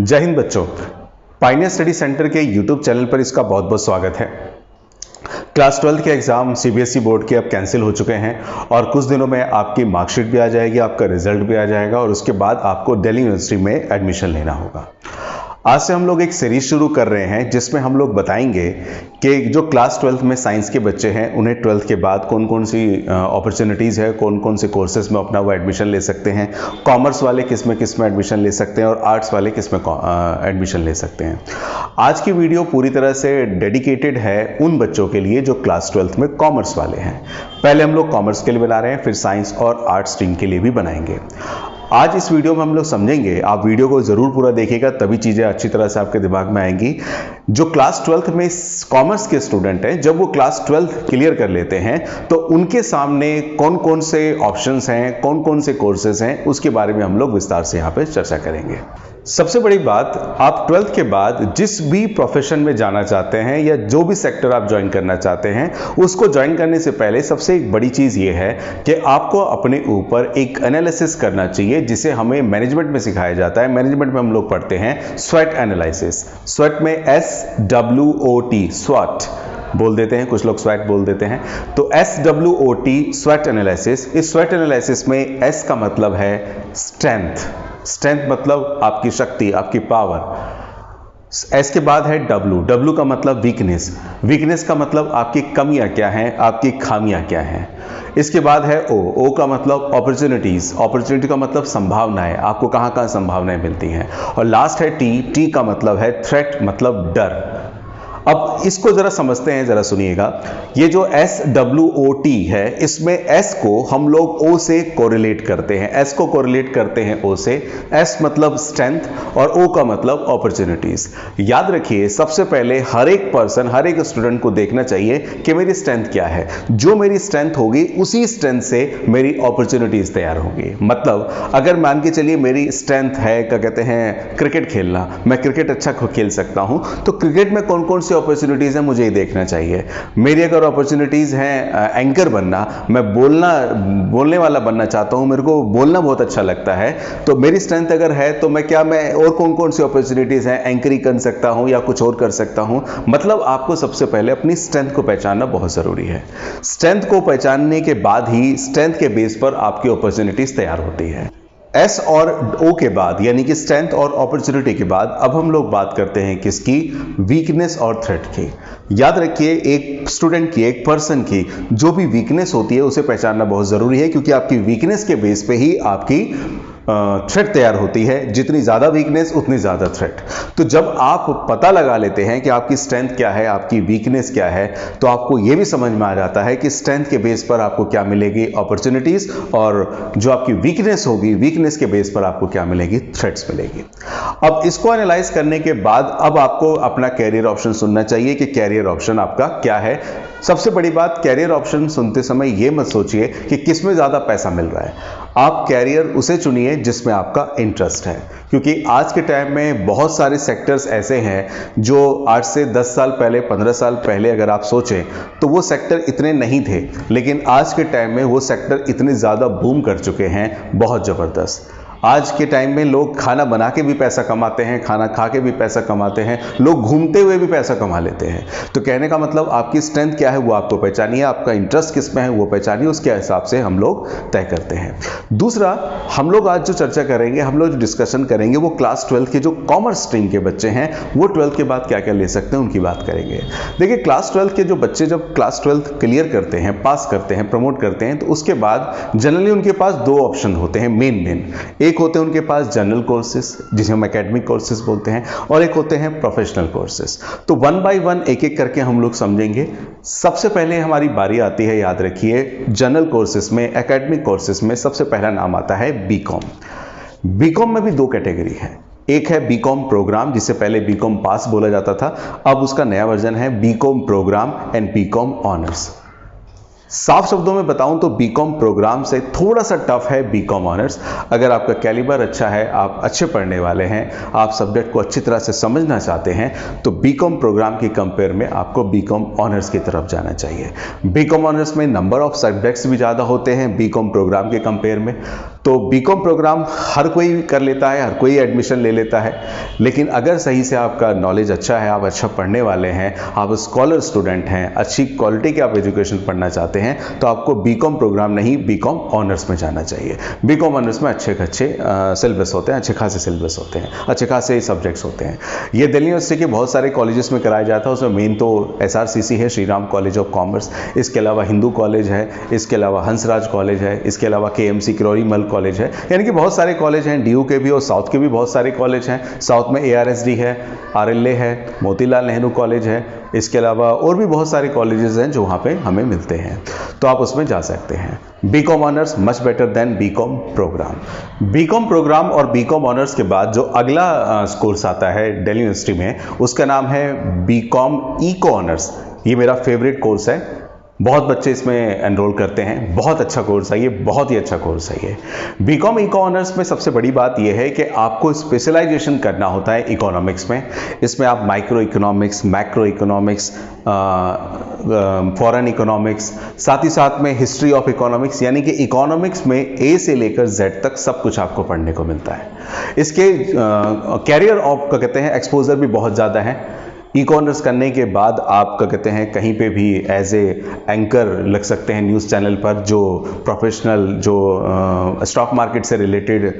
जय हिंद बच्चों, pioneer study centre के यूट्यूब चैनल पर इसका बहुत बहुत स्वागत है। क्लास 12 के एग्जाम सीबीएसई बोर्ड के अब कैंसिल हो चुके हैं और कुछ दिनों में आपकी मार्कशीट भी आ जाएगी, आपका रिजल्ट भी आ जाएगा और उसके बाद आपको दिल्ली यूनिवर्सिटी में एडमिशन लेना होगा। आज से हम लोग एक सीरीज शुरू कर रहे हैं जिसमें हम लोग बताएंगे कि जो क्लास 12 में साइंस के बच्चे हैं उन्हें 12th के बाद कौन कौन सी अपॉर्चुनिटीज़ है, कौन कौन से कोर्सेज में अपना वो एडमिशन ले सकते हैं, कॉमर्स वाले किस में एडमिशन ले सकते हैं और आर्ट्स वाले किस में एडमिशन ले सकते हैं। आज की वीडियो पूरी तरह से डेडिकेटेड है उन बच्चों के लिए जो क्लास 12th में कॉमर्स वाले हैं। पहले हम लोग कॉमर्स के लिए बना रहे हैं, फिर साइंस और आर्ट्स स्ट्रीम के लिए भी बनाएंगे। आज इस वीडियो में हम लोग समझेंगे, आप वीडियो को जरूर पूरा देखिएगा तभी चीज़ें अच्छी तरह से आपके दिमाग में आएंगी। जो क्लास 12th में कॉमर्स के स्टूडेंट हैं, जब वो क्लास 12th क्लियर कर लेते हैं तो उनके सामने कौन कौन से ऑप्शंस हैं, कौन कौन से कोर्सेज हैं, उसके बारे में हम लोग विस्तार से यहाँ पे चर्चा करेंगे। सबसे बड़ी बात, आप 12th के बाद जिस भी प्रोफेशन में जाना चाहते हैं या जो भी सेक्टर आप ज्वाइन करना चाहते हैं, उसको ज्वाइन करने से पहले सबसे एक बड़ी चीज़ ये है कि आपको अपने ऊपर एक एनालिसिस करना चाहिए, जिसे हमें मैनेजमेंट में सिखाया जाता है। मैनेजमेंट में हम लोग पढ़ते हैं स्वॉट एनालिसिस। स्वॉट में SWOT, स्वॉट बोल देते हैं, कुछ लोग स्वैट बोल देते हैं। तो SWOT स्वैट एनालिसिस। इस स्वैट एनालिसिस में S का मतलब है स्ट्रेंथ। स्ट्रेंथ मतलब आपकी शक्ति, आपकी पावर। S के बाद है W का मतलब वीकनेस। वीकनेस का मतलब आपकी कमियां क्या हैं, आपकी खामियां क्या हैं। इसके बाद है O का मतलब अपॉर्चुनिटीज। अपॉर्चुनिटी का मतलब संभावनाएं, आपको कहां कहां संभावनाएं मिलती हैं। और लास्ट है T का मतलब है थ्रेट, मतलब डर। अब इसको जरा समझते हैं, जरा सुनिएगा। ये जो SWOT है, इसमें S को हम लोग O से कोरिलेट करते हैं। S को कोरिलेट करते हैं O से। S मतलब स्ट्रेंथ और O का मतलब अपॉर्चुनिटीज। याद रखिए, सबसे पहले हर एक पर्सन, हर एक स्टूडेंट को देखना चाहिए कि मेरी स्ट्रेंथ क्या है। जो मेरी स्ट्रेंथ होगी उसी स्ट्रेंथ से मेरी अपॉर्चुनिटीज तैयार होंगी। मतलब अगर मान के चलिए मेरी स्ट्रेंथ है, क्या कहते हैं, क्रिकेट खेलना, मैं क्रिकेट अच्छा खेल सकता हूं, तो क्रिकेट में कौन कौन सी अपॉर्चुनिटीज है मुझे ये देखना चाहिए। मेरी अगर अपॉर्चुनिटीज हैं एंकर बनना, मैं बोलने वाला बनना चाहता हूं, मेरे को बोलना बहुत अच्छा लगता है, तो मेरी स्ट्रेंथ अगर है तो मैं और कौन कौन सी अपॉर्चुनिटीज हैं, एंकरी कर सकता हूं या कुछ और कर सकता हूं। मतलब आपको सबसे पहले अपनी स्ट्रेंथ को पहचानना बहुत जरूरी है। स्ट्रेंथ को पहचानने के बाद ही स्ट्रेंथ के बेस पर आपकी अपॉर्चुनिटीज तैयार होती है। S और O के बाद, यानी कि स्ट्रेंथ और अपॉर्चुनिटी के बाद, अब हम लोग बात करते हैं किसकी, वीकनेस और थ्रेट की। याद रखिए, एक स्टूडेंट की, एक पर्सन की जो भी वीकनेस होती है उसे पहचानना बहुत जरूरी है, क्योंकि आपकी वीकनेस के बेस पे ही आपकी थ्रेट तैयार होती है। जितनी ज्यादा वीकनेस उतनी ज्यादा थ्रेट। तो जब आप पता लगा लेते हैं कि आपकी स्ट्रेंथ क्या है, आपकी वीकनेस क्या है, तो आपको यह भी समझ में आ जाता है कि स्ट्रेंथ के बेस पर आपको क्या मिलेगी, अपॉर्चुनिटीज, और जो आपकी वीकनेस होगी, वीकनेस के बेस पर आपको क्या मिलेगी, थ्रेट्स मिलेगी। अब इसको एनालाइज करने के बाद अब आपको अपना कैरियर ऑप्शन सुनना चाहिए कि कैरियर ऑप्शन आपका क्या है। सबसे बड़ी बात, कैरियर ऑप्शन सुनते समय यह मत सोचिए कि किसमें ज्यादा पैसा मिल रहा है। आप कैरियर उसे चुनिए जिसमें आपका इंटरेस्ट है, क्योंकि आज के टाइम में बहुत सारे सेक्टर्स ऐसे हैं जो आज से 10 साल पहले, 15 साल पहले अगर आप सोचें तो वो सेक्टर इतने नहीं थे, लेकिन आज के टाइम में वो सेक्टर इतने ज़्यादा बूम कर चुके हैं, बहुत ज़बरदस्त। आज के टाइम में लोग खाना बना के भी पैसा कमाते हैं, खाना खा के भी पैसा कमाते हैं, लोग घूमते हुए भी पैसा कमा लेते हैं। तो कहने का मतलब, आपकी स्ट्रेंथ क्या है वो आपको पहचानिए, आपका इंटरेस्ट किस में है वो पहचानिए, उसके हिसाब से हम लोग तय करते हैं। दूसरा, हम लोग आज जो चर्चा करेंगे, हम लोग जो डिस्कशन करेंगे, वो क्लास 12 के जो कॉमर्स स्ट्रीम के बच्चे हैं वो 12th के बाद क्या क्या ले सकते हैं उनकी बात करेंगे। देखिए, क्लास 12 के जो बच्चे जब क्लास 12 क्लियर करते हैं, पास करते हैं, प्रमोट करते हैं, तो उसके बाद जनरली उनके पास दो ऑप्शन होते हैं मेन। एक होते हैं उनके पास जनरल कोर्सेज, जिसे हम एकेडमिक कोर्सेज बोलते हैं, और एक होते हैं प्रोफेशनल कोर्सेज। तो वन बाय वन एक एक करके हम लोग समझेंगे। सबसे पहले हमारी बारी आती है, याद रखिए, जनरल कोर्सेज में, एकेडमिक कोर्सेज में सबसे पहला नाम आता है बीकॉम। बीकॉम में भी दो कैटेगरी है। एक है बीकॉम प्रोग्राम, जिसे पहले बीकॉम पास बोला जाता था, अब उसका नया वर्जन है BCom programme and BCom honours. साफ शब्दों में बताऊं तो बीकॉम प्रोग्राम से थोड़ा सा टफ है बीकॉम ऑनर्स। अगर आपका कैलिबर अच्छा है, आप अच्छे पढ़ने वाले हैं, आप सब्जेक्ट को अच्छी तरह से समझना चाहते हैं, तो बीकॉम प्रोग्राम की कंपेयर में आपको बीकॉम ऑनर्स की तरफ जाना चाहिए। बीकॉम ऑनर्स में नंबर ऑफ सब्जेक्ट्स भी ज़्यादा होते हैं बीकॉम प्रोग्राम के कंपेयर में। तो बीकॉम प्रोग्राम हर कोई कर लेता है, हर कोई एडमिशन ले लेता है, लेकिन अगर सही से आपका नॉलेज अच्छा है, आप अच्छा पढ़ने वाले हैं, आप स्कॉलर स्टूडेंट हैं, अच्छी क्वालिटी के आप एजुकेशन पढ़ना चाहते हैं, तो आपको बीकॉम प्रोग्राम नहीं बीकॉम ऑनर्स में जाना चाहिए। बीकॉम ऑनर्स में अच्छे सिलेबस होते हैं, अच्छे खासे सिलेबस होते हैं, अच्छे खासे सब्जेक्ट्स होते हैं। ये दिल्ली यूनिवर्सिटी के बहुत सारे कॉलेजेस में कराया जाता है। उसमें मेन तो SRCC है, Shri Ram college of commerce, इसके अलावा हिंदू कॉलेज है, इसके अलावा हंसराज कॉलेज है, इसके अलावा KMC किरोड़ी मल कॉलेज है, यानी कि बहुत सारे कॉलेज हैं। DU के भी और साउथ के भी बहुत सारे कॉलेज हैं। साउथ में ARSD है, RLA है, मोतीलाल नेहरू कॉलेज है, इसके अलावा और भी बहुत सारे कॉलेजेस हैं जो वहाँ पे हमें मिलते हैं, तो आप उसमें जा सकते हैं। BCom honours much better than BCom programme. BCom programme और बीकॉम ऑनर्स के बाद जो अगला कोर्स आता है दिल्ली यूनिवर्सिटी में, उसका नाम है बीकॉम इको ऑनर्स। ये मेरा फेवरेट कोर्स है, बहुत बच्चे इसमें एनरोल करते हैं, बहुत अच्छा कोर्स है ये, बहुत ही अच्छा कोर्स है ये। बीकॉम इको ऑनर्स में सबसे बड़ी बात यह है कि आपको स्पेशलाइजेशन करना होता है इकोनॉमिक्स में। इसमें आप micro economics, macro economics, foreign economics, साथ ही साथ में हिस्ट्री ऑफ इकोनॉमिक्स, यानी कि इकोनॉमिक्स में A से लेकर Z तक सब कुछ आपको पढ़ने को मिलता है। इसके कैरियर ऑफ का कहते हैं एक्सपोजर भी बहुत ज़्यादा है। इको ऑनर्स करने के बाद आप क्या कहते हैं कहीं पे भी एज ए एंकर लग सकते हैं न्यूज़ चैनल पर, जो प्रोफेशनल जो स्टॉक मार्केट से रिलेटेड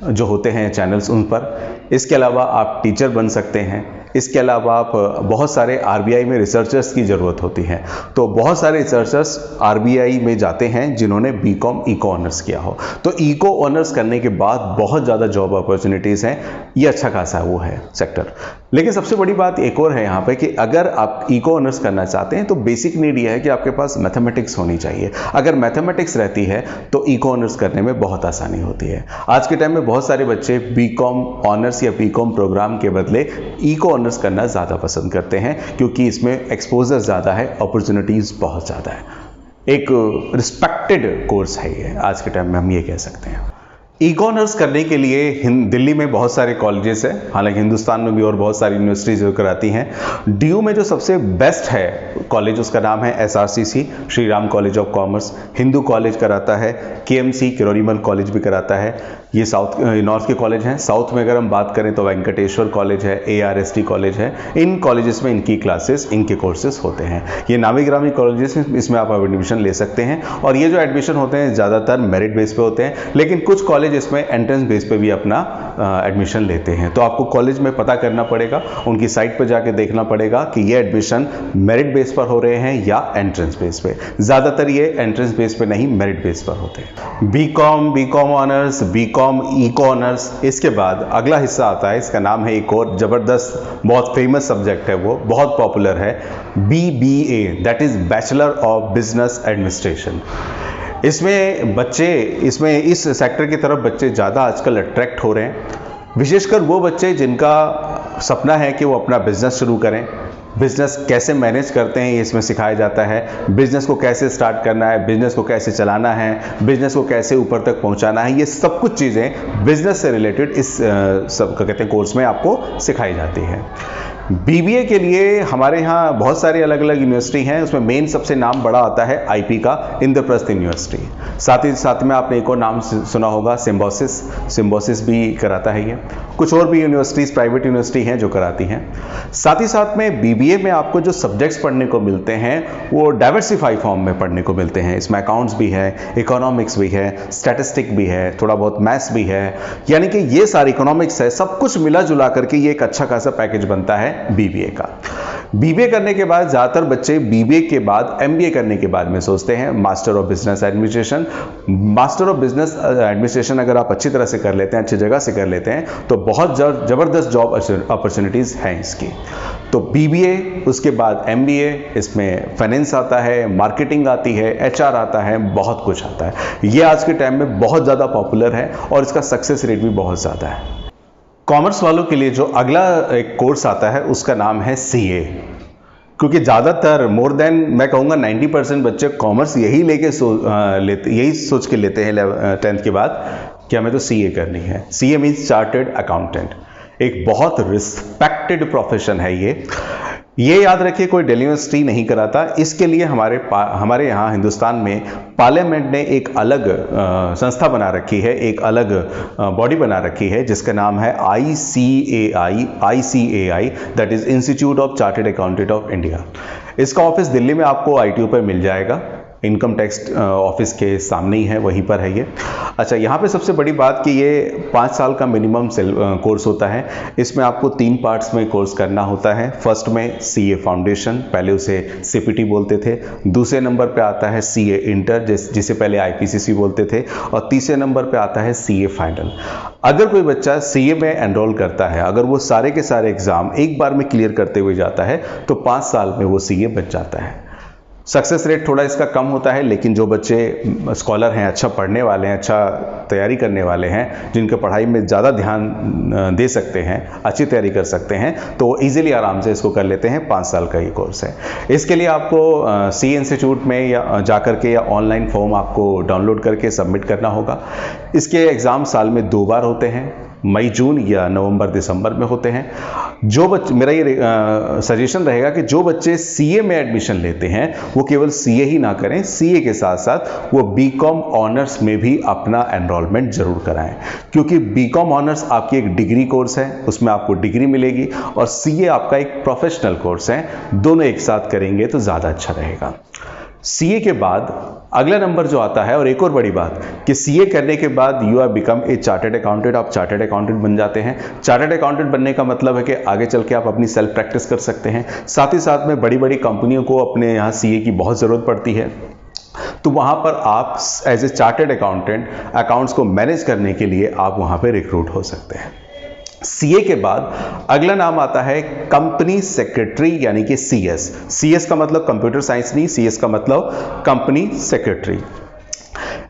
जो होते हैं चैनल्स उन पर। इसके अलावा आप टीचर बन सकते हैं। इसके अलावा आप बहुत सारे RBI में रिसर्चर्स की ज़रूरत होती है, तो बहुत सारे रिसर्चर्स RBI में जाते हैं जिन्होंने बीकॉम इको ऑनर्स किया हो। तो इको ऑनर्स करने के बाद बहुत ज़्यादा जॉब अपॉर्चुनिटीज़ हैं, ये अच्छा खासा वो है सेक्टर। लेकिन सबसे बड़ी बात एक और है यहाँ पे कि अगर आप इको ऑनर्स करना चाहते हैं तो बेसिक नीड ये है कि आपके पास मैथमेटिक्स होनी चाहिए। अगर मैथमेटिक्स रहती है तो इको ऑनर्स करने में बहुत आसानी होती है। आज के टाइम में बहुत सारे बच्चे बीकॉम ऑनर्स या बीकॉम प्रोग्राम के बदले इको ऑनर्स करना ज़्यादा पसंद करते हैं, क्योंकि इसमें एक्सपोजर ज़्यादा है, अपॉर्चुनिटीज़ बहुत ज़्यादा है। एक रिस्पेक्टेड कोर्स है ये, आज के टाइम में हम ये कह सकते हैं। इको ऑनर्स करने के लिए दिल्ली में बहुत सारे कॉलेजेस हैं, हालांकि हिंदुस्तान में भी और बहुत सारी यूनिवर्सिटीज कराती हैं। DU में जो सबसे बेस्ट है कॉलेज, उसका नाम है SRCC, Shri Ram college of commerce. Hindu college कराता है, KMC किरोड़ी मल कॉलेज भी कराता है। ये नॉर्थ के कॉलेज हैं। साउथ में अगर हम बात करें तो वेंकटेश्वर कॉलेज है, ARSD कॉलेज है। इन कॉलेजेस में इनकी क्लासेस, इनके कोर्सेज होते हैं। ये नामी ग्रामी कॉलेजेस हैं, इसमें आप एडमिशन ले सकते हैं। और ये जो एडमिशन होते हैं ज़्यादातर मेरिट बेस पे होते हैं, लेकिन कुछ कॉलेज इसमें एंट्रेंस बेस पे भी अपना एडमिशन लेते हैं। तो आपको कॉलेज में पता करना पड़ेगा, उनकी साइट पर जाके देखना पड़ेगा कि ये एडमिशन मेरिट बेस पर हो रहे हैं या एंट्रेंस बेस पे। ज़्यादातर ये एंट्रेंस बेस पे नहीं, मेरिट बेस पर होते हैं। BCom honours, BCom eco honours. इसके बाद अगला हिस्सा आता है, इसका नाम है एक और ज़बरदस्त, बहुत फेमस सब्जेक्ट है, वो बहुत पॉपुलर है, BBA, that is bachelor of business administration. इसमें इस सेक्टर की तरफ बच्चे ज़्यादा आजकल अट्रैक्ट हो रहे हैं, विशेषकर वो बच्चे जिनका सपना है कि वो अपना बिजनेस शुरू करें। बिजनेस कैसे मैनेज करते हैं ये इसमें सिखाया जाता है। बिजनेस को कैसे स्टार्ट करना है, बिजनेस को कैसे चलाना है, बिजनेस को कैसे ऊपर तक पहुंचाना है, ये सब कुछ चीज़ें बिजनेस से रिलेटेड इस सब कहते हैं कोर्स में आपको सिखाई जाती है। BBA के लिए हमारे यहाँ बहुत सारी अलग अलग यूनिवर्सिटी हैं, उसमें मेन सबसे नाम बड़ा आता है IP का, इंद्रप्रस्थ यूनिवर्सिटी। साथ ही साथ में आपने एक और नाम सुना होगा, सिम्बोसिस भी कराता है ये। कुछ और भी यूनिवर्सिटीज़, प्राइवेट यूनिवर्सिटी हैं जो कराती हैं। साथ ही साथ में BBA में आपको जो सब्जेक्ट्स पढ़ने को मिलते हैं वो डाइवर्सिफाई फॉर्म में पढ़ने को मिलते हैं। इसमें अकाउंट्स भी है, इकोनॉमिक्स भी है, स्टैटिस्टिक भी है, थोड़ा बहुत मैथ्स भी है, यानी कि ये सारी इकोनॉमिक्स है, सब कुछ मिला जुला करके ये एक अच्छा खासा पैकेज बनता है BBA का। BBA करने के बाद ज़्यादातर बच्चे BBA के बाद MBA करने के बाद में सोचते हैं master of business administration. Master of business administration अगर आप अच्छी तरह से कर लेते हैं, अच्छी जगह से कर लेते हैं, तो बहुत ज़बरदस्त जॉब अपॉर्चुनिटीज़ हैं इसकी। तो BBA, उसके बाद MBA, इसमें फाइनेंस आता है, मार्केटिंग आती है, HR आता है, बहुत कुछ आता है। ये आज के टाइम में बहुत ज़्यादा पॉपुलर है और इसका सक्सेस रेट भी बहुत ज़्यादा है। कॉमर्स वालों के लिए जो अगला एक कोर्स आता है उसका नाम है CA, क्योंकि ज़्यादातर मोर देन मैं कहूँगा 90% बच्चे कॉमर्स यही यही सोच के लेते हैं 10th के बाद कि हमें तो CA करनी है। CA means chartered accountant. एक बहुत रिस्पेक्टेड प्रोफेशन है ये। ये याद रखिए, कोई दिल्ली यूनिवर्सिटी नहीं कराता। इसके लिए हमारे यहाँ हिंदुस्तान में पार्लियामेंट ने एक अलग संस्था बना रखी है, एक अलग बॉडी बना रखी है जिसका नाम है ICAI, that is institute of chartered accountant of India. इसका ऑफिस दिल्ली में आपको ITO पर मिल जाएगा, इनकम टैक्स ऑफिस के सामने ही है, वहीं पर है ये। अच्छा, यहाँ पे सबसे बड़ी बात कि ये 5 साल का मिनिमम कोर्स होता है। इसमें आपको 3 पार्ट्स में कोर्स करना होता है। फर्स्ट में CA फाउंडेशन, पहले उसे CPT बोलते थे। दूसरे नंबर पे आता है CA इंटर, जिसे पहले IPCC बोलते थे। और तीसरे नंबर पे आता है CA फाइनल। अगर कोई बच्चा CA में एनरोल करता है, अगर वो सारे के सारे एग्जाम एक बार में क्लियर करते हुए जाता है तो 5 साल में वो CA बन जाता है। सक्सेस रेट थोड़ा इसका कम होता है, लेकिन जो बच्चे स्कॉलर हैं, अच्छा पढ़ने वाले हैं, अच्छा तैयारी करने वाले हैं, जिनके पढ़ाई में ज़्यादा ध्यान दे सकते हैं, अच्छी तैयारी कर सकते हैं, तो वो ईजिली आराम से इसको कर लेते हैं। 5 साल का ये कोर्स है। इसके लिए आपको CA इंस्टीट्यूट में या जाकर के या ऑनलाइन फॉर्म आपको डाउनलोड करके सबमिट करना होगा। इसके एग्ज़ाम साल में 2 बार होते हैं, मई जून या नवंबर दिसंबर में होते हैं। जो बच्चे, मेरा ये सजेशन रहेगा कि जो बच्चे CA में एडमिशन लेते हैं वो केवल CA ही ना करें, CA के साथ साथ वो BCom ऑनर्स में भी अपना एनरोलमेंट जरूर कराएं, क्योंकि BCom ऑनर्स आपकी एक डिग्री कोर्स है, उसमें आपको डिग्री मिलेगी, और CA आपका एक प्रोफेशनल कोर्स है। दोनों एक साथ करेंगे तो ज़्यादा अच्छा रहेगा। CA के बाद अगला नंबर जो आता है, और एक और बड़ी बात कि CA करने के बाद you are become a chartered accountant, आप चार्टर्ड अकाउंटेंट बन जाते हैं। चार्टर्ड अकाउंटेंट बनने का मतलब है कि आगे चल के आप अपनी सेल्फ प्रैक्टिस कर सकते हैं। साथ ही साथ में बड़ी बड़ी कंपनियों को अपने यहाँ CA की बहुत ज़रूरत पड़ती है, तो वहाँ पर आप as a chartered accountant accounts को मैनेज करने के लिए आप वहाँ पर रिक्रूट हो सकते हैं। CA के बाद अगला नाम आता है कंपनी सेक्रेटरी, यानी कि CS का मतलब कंप्यूटर साइंस नहीं, CS का मतलब कंपनी सेक्रेटरी।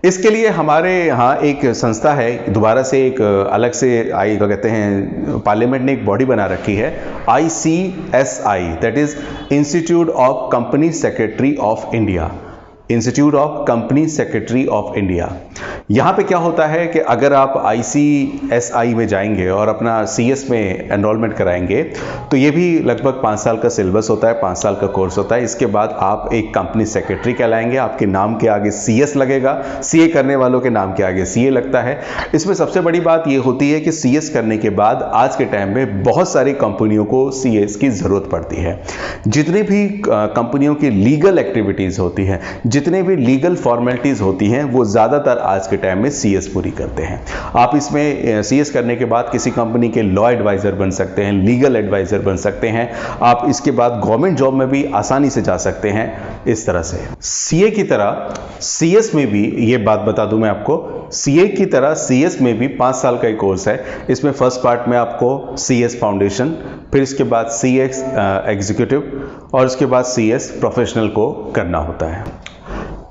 इसके लिए हमारे यहाँ एक संस्था है, दोबारा से एक अलग से क्या कहते हैं, पार्लियामेंट ने एक बॉडी बना रखी है, ICSI, that is institute of company secretary of India. Institute of company secretary of India. यहाँ पे क्या होता है कि अगर आप ICSI में जाएंगे और अपना CS में एनरोलमेंट कराएंगे तो ये भी लगभग 5 साल का सिलेबस होता है, 5 साल का कोर्स होता है। इसके बाद आप एक कंपनी सेक्रेटरी कहलाएंगे, आपके नाम के आगे CS लगेगा, CA करने वालों के नाम के आगे CA लगता है। इसमें सबसे बड़ी बात ये होती है कि CS करने के बाद आज के टाइम में बहुत सारी कंपनियों को CS की ज़रूरत पड़ती है। जितनी भी कंपनियों की लीगल एक्टिविटीज़ होती हैं, जितने भी लीगल फॉर्मेलिटीज़ होती हैं, वो ज़्यादातर आज के टाइम में CS पूरी करते हैं। आप इसमें CS करने के बाद किसी कंपनी के लॉ एडवाइज़र बन सकते हैं, लीगल एडवाइज़र बन सकते हैं। आप इसके बाद गवर्नमेंट जॉब में भी आसानी से जा सकते हैं। इस तरह से CA की तरह CS में भी, ये बात बता दूं मैं आपको, CA की तरह CS में भी 5 साल का एक कोर्स है। इसमें फर्स्ट पार्ट में आपको CS फाउंडेशन, फिर इसके बाद CS एग्जीक्यूटिव और उसके बाद CS प्रोफेशनल को करना होता है।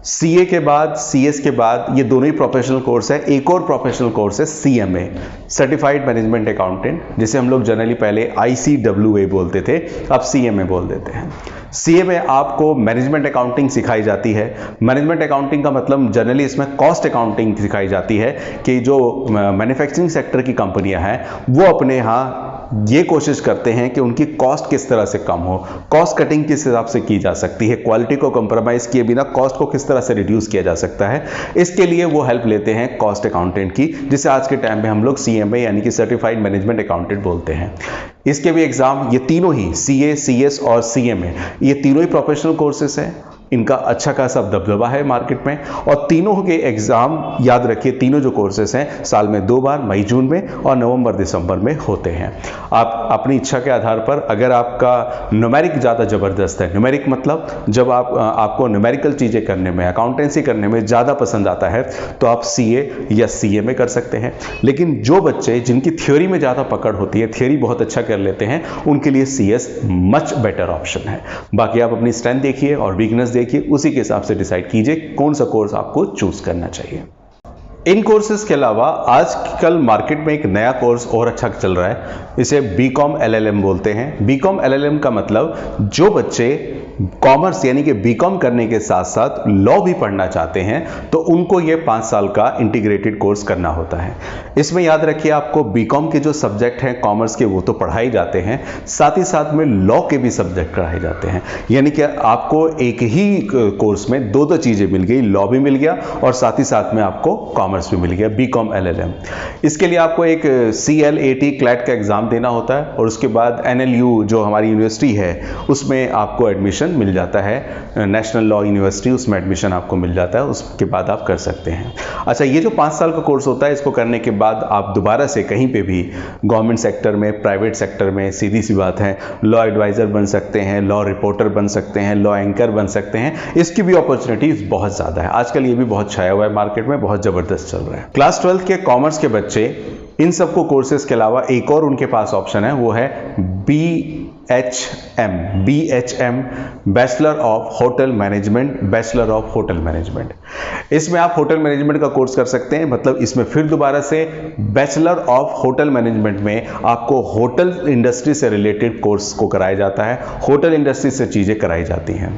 CA के बाद, CS के बाद ये दोनों ही प्रोफेशनल कोर्स है। एक और प्रोफेशनल कोर्स है CMA, सर्टिफाइड मैनेजमेंट अकाउंटेंट, जिसे हम लोग जनरली पहले ICWA बोलते थे, अब CMA बोल देते हैं। CA में आपको मैनेजमेंट अकाउंटिंग सिखाई जाती है। मैनेजमेंट अकाउंटिंग का मतलब जनरली इसमें कॉस्ट अकाउंटिंग सिखाई जाती है कि जो मैन्युफैक्चरिंग सेक्टर की कंपनियां हैं वो अपने यहाँ ये कोशिश करते हैं कि उनकी कॉस्ट किस तरह से कम हो, कॉस्ट कटिंग किस हिसाब से की जा सकती है, क्वालिटी को कंप्रोमाइज़ किए बिना कॉस्ट को किस तरह से रिड्यूस किया जा सकता है। इसके लिए वो हेल्प लेते हैं कॉस्ट अकाउंटेंट की, जिसे आज के टाइम में हम लोग CMA यानी कि सर्टिफाइड मैनेजमेंट अकाउंटेंट बोलते हैं। इसके भी एग्जाम, ये तीनों ही CA, CS और CMA, ये तीनों ही प्रोफेशनल कोर्सेस हैं। इनका अच्छा खासा दबदबा है मार्केट में, और तीनों के एग्जाम याद रखिए, तीनों जो कोर्सेस हैं साल में 2 बार, मई जून में और नवंबर दिसंबर में होते हैं। आप अपनी इच्छा के आधार पर, अगर आपका न्यूमेरिक ज़्यादा ज़बरदस्त है, न्यूमेरिक मतलब जब आपको न्यूमेरिकल चीज़ें करने में, अकाउंटेंसी करने में ज़्यादा पसंद आता है, तो आप CA या CA में कर सकते हैं। लेकिन जो बच्चे जिनकी थ्योरी में ज़्यादा पकड़ होती है, थ्योरी बहुत अच्छा कर लेते हैं, उनके लिए CS मच बेटर ऑप्शन है। बाकी आप अपनी स्ट्रेंथ देखिए और वीकनेस देखिए, उसी के हिसाब से डिसाइड कीजिए कौन सा कोर्स आपको चूज करना चाहिए। इन कोर्सेज के अलावा आजकल मार्केट में एक नया कोर्स और अच्छा चल रहा है, इसे BCom LLM बोलते हैं। BCom LLM का मतलब जो बच्चे कॉमर्स यानी कि बीकॉम करने के साथ साथ लॉ भी पढ़ना चाहते हैं तो उनको ये 5 साल का इंटीग्रेटेड कोर्स करना होता है। इसमें याद रखिए आपको बीकॉम के जो सब्जेक्ट हैं कॉमर्स के वो तो पढ़ाए जाते हैं, साथ ही साथ में लॉ के भी सब्जेक्ट पढ़ाए जाते हैं। यानी कि आपको एक ही कोर्स में दो चीज़ें मिल गई, लॉ भी मिल गया और साथ ही साथ में आपको कॉमर्स भी मिल गया, बीकॉम LLM। इसके लिए आपको एक CLAT क्लैट का एग्ज़ाम देना होता है और उसके बाद NLU जो हमारी यूनिवर्सिटी है उसमें आपको एडमिशन मिल जाता है, नेशनल लॉ यूनिवर्सिटी, उसमें एडमिशन आपको मिल जाता है, उसके बाद आप कर सकते हैं। अच्छा, ये जो 5 साल का कोर्स होता है इसको करने के बाद आप दोबारा से कहीं पे भी गवर्नमेंट सेक्टर में, प्राइवेट सेक्टर में, सीधी सी बात है, लॉ एडवाइज़र बन सकते हैं, लॉ रिपोर्टर बन सकते हैं, लॉ एंकर बन सकते हैं। इसकी भी अपॉर्चुनिटीज़ बहुत ज़्यादा है, आजकल ये भी बहुत छाया हुआ है मार्केट में, बहुत ज़बरदस्त चल रहा है। क्लास 12 के कॉमर्स के बच्चे इन सबको कोर्सेज के अलावा एक और उनके पास ऑप्शन है, वो है BHM bachelor of hotel management, bachelor of hotel management. इसमें आप होटल मैनेजमेंट का कोर्स कर सकते हैं, मतलब इसमें फिर दोबारा से बैचलर ऑफ होटल मैनेजमेंट में आपको होटल इंडस्ट्री से रिलेटेड कोर्स को कराया जाता है, होटल इंडस्ट्री से चीज़ें कराई जाती हैं।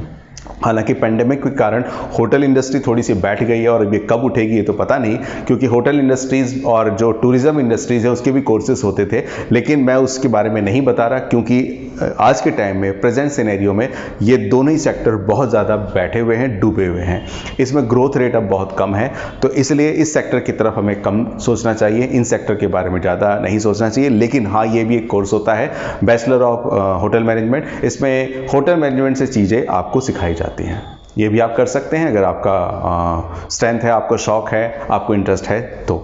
हालांकि पेंडेमिक के कारण होटल इंडस्ट्री थोड़ी सी बैठ गई है और ये कब उठेगी ये तो पता नहीं, क्योंकि होटल इंडस्ट्रीज़ और जो टूरिज़्म इंडस्ट्रीज़ है उसके भी कोर्सेज होते थे, लेकिन मैं उसके बारे में नहीं बता रहा क्योंकि आज के टाइम में प्रेजेंट सिनेरियो में ये दोनों ही सेक्टर बहुत ज़्यादा बैठे हुए हैं, डूबे हुए हैं। इसमें ग्रोथ रेट अब बहुत कम है, तो इसलिए इस सेक्टर की तरफ हमें कम सोचना चाहिए, इन सेक्टर के बारे में ज़्यादा नहीं सोचना चाहिए। लेकिन हाँ, ये भी एक कोर्स होता है बैचलर ऑफ होटल मैनेजमेंट, इसमें होटल मैनेजमेंट से चीज़ें आपको सिखाई जाती हैं। ये भी आप कर सकते हैं अगर आपका स्ट्रेंथ है, आपको शौक है, आपको इंटरेस्ट है तो।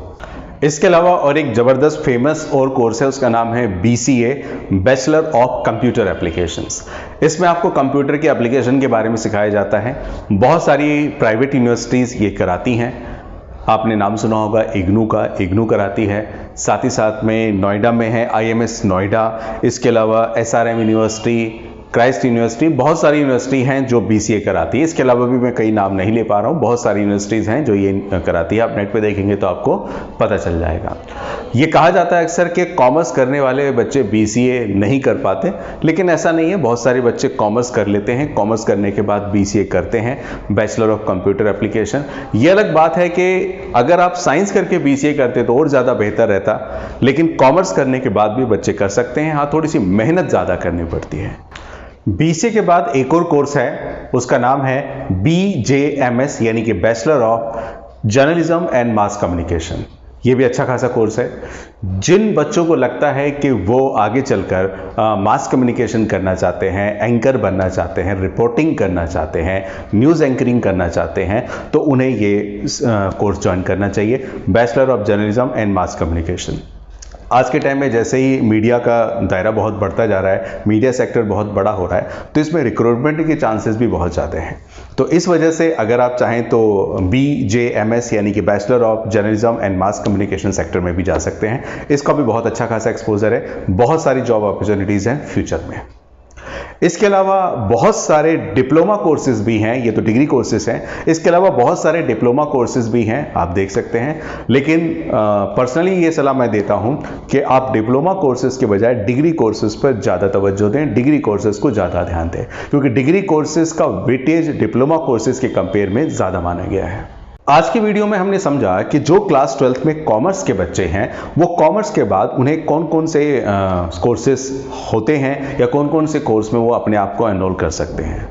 इसके अलावा और एक ज़बरदस्त फेमस और कोर्स है, उसका नाम है BCA bachelor of computer applications. इसमें आपको कंप्यूटर के एप्लीकेशन के बारे में सिखाया जाता है। बहुत सारी प्राइवेट यूनिवर्सिटीज़ ये कराती हैं, आपने नाम सुना होगा इग्नू का, इग्नू कराती है, साथ ही साथ में नोएडा में है IMS नोएडा, इसके अलावा SRM यूनिवर्सिटी, क्राइस्ट यूनिवर्सिटी, बहुत सारी यूनिवर्सिटी हैं जो BCA कराती है। इसके अलावा भी मैं कई नाम नहीं ले पा रहा हूँ, बहुत सारी यूनिवर्सिटीज़ हैं जो ये कराती है, आप नेट पे देखेंगे तो आपको पता चल जाएगा। ये कहा जाता है अक्सर कि कॉमर्स करने वाले बच्चे BCA नहीं कर पाते, लेकिन ऐसा नहीं है, बहुत सारे बच्चे कॉमर्स कर लेते हैं, कॉमर्स करने के बाद BCA करते हैं, बैचलर ऑफ कंप्यूटर एप्लीकेशन। ये अलग बात है कि अगर आप साइंस करके BCA करते तो और ज़्यादा बेहतर रहता, लेकिन कॉमर्स करने के बाद भी बच्चे कर सकते हैं। हाँ, थोड़ी सी मेहनत ज़्यादा करनी पड़ती है। BCA के बाद एक और कोर्स है, उसका नाम है BJMS यानी कि bachelor of journalism and mass communication. ये भी अच्छा खासा कोर्स है। जिन बच्चों को लगता है कि वो आगे चलकर मास कम्युनिकेशन करना चाहते हैं, एंकर बनना चाहते हैं, रिपोर्टिंग करना चाहते हैं, न्यूज़ एंकरिंग करना चाहते हैं, तो उन्हें ये कोर्स ज्वाइन करना चाहिए, bachelor of journalism and mass communication. आज के टाइम में जैसे ही मीडिया का दायरा बहुत बढ़ता जा रहा है, मीडिया सेक्टर बहुत बड़ा हो रहा है, तो इसमें रिक्रूटमेंट के चांसेस भी बहुत ज़्यादा हैं। तो इस वजह से अगर आप चाहें तो BJMS यानी कि bachelor of journalism and mass communication sector में भी जा सकते हैं। इसका भी बहुत अच्छा खासा एक्सपोजर है, बहुत सारी जॉब अपॉर्चुनिटीज़ हैं फ्यूचर में। इसके अलावा बहुत सारे डिप्लोमा कोर्सेज भी हैं, ये तो डिग्री कोर्सेज हैं, इसके अलावा बहुत सारे डिप्लोमा कोर्सेज भी हैं, आप देख सकते हैं। लेकिन पर्सनली ये सलाह मैं देता हूं कि आप डिप्लोमा कोर्सेज के बजाय डिग्री कोर्सेज पर ज़्यादा तवज्जो दें, डिग्री कोर्सेज को ज़्यादा ध्यान दें, क्योंकि डिग्री कोर्सेज का वेटेज डिप्लोमा कोर्सेज के कंपेयर में ज़्यादा माना गया है। आज की वीडियो में हमने समझा कि जो क्लास 12th में कॉमर्स के बच्चे हैं वो कॉमर्स के बाद उन्हें कौन कौन से कोर्सेज होते हैं या कौन कौन से कोर्स में वो अपने आप को एनरोल कर सकते हैं।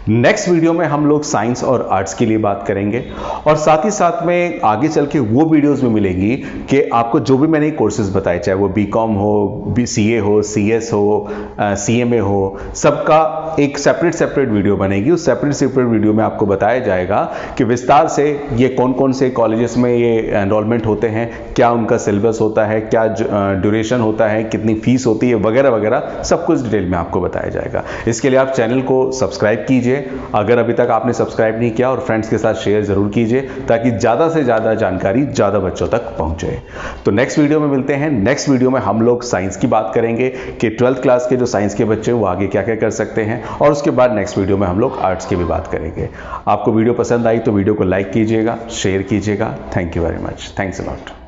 नेक्स्ट वीडियो में हम लोग साइंस और आर्ट्स के लिए बात करेंगे और साथ ही साथ में आगे चल के वो वीडियोस भी मिलेंगी कि आपको जो भी मैंने कोर्सेज बताए, चाहे वो BCom हो, CA हो, CS हो, CMA हो, सबका एक सेपरेट वीडियो बनेगी। उस सेपरेट वीडियो में आपको बताया जाएगा कि विस्तार से ये कौन कौन से कॉलेजेस में ये एनरोलमेंट होते हैं, क्या उनका सिलेबस होता है, क्या ड्यूरेशन होता है, कितनी फीस होती है, वगैरह वगैरह सब कुछ डिटेल में आपको बताया जाएगा। इसके लिए आप चैनल को सब्सक्राइब कीजिए अगर अभी तक आपने सब्सक्राइब नहीं किया, और फ्रेंड्स के साथ शेयर जरूर कीजिए ताकि ज़्यादा से ज़्यादा जानकारी ज़्यादा बच्चों तक पहुँचे। तो नेक्स्ट वीडियो में मिलते हैं। नेक्स्ट वीडियो में हम लोग साइंस की बात करेंगे कि 12th क्लास के जो साइंस के बच्चे हैं वो आगे क्या क्या कर सकते हैं, और उसके बाद नेक्स्ट वीडियो में हम लोग आर्ट्स की भी बात करेंगे। आपको वीडियो पसंद आई तो वीडियो को लाइक कीजिएगा, शेयर कीजिएगा। Thank you very much. Thanks a lot.